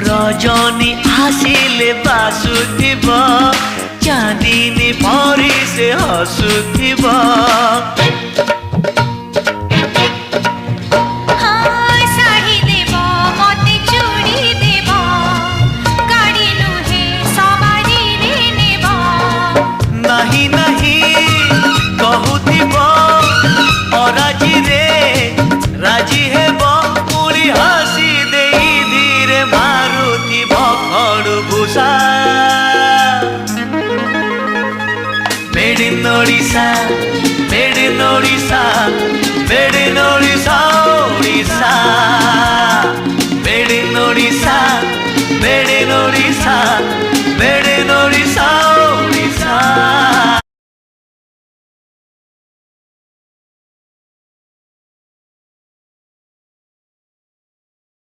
रजनी आसिले बासुथिब चांदिनी परी से हसुथिब नहीं नहीं कहूथिब अराजी रे राजी हेब पुरी हसी दे धीरे मारुथिब खड़ु भूषा made in Odisha made in Odisha made in Odisha Odisha.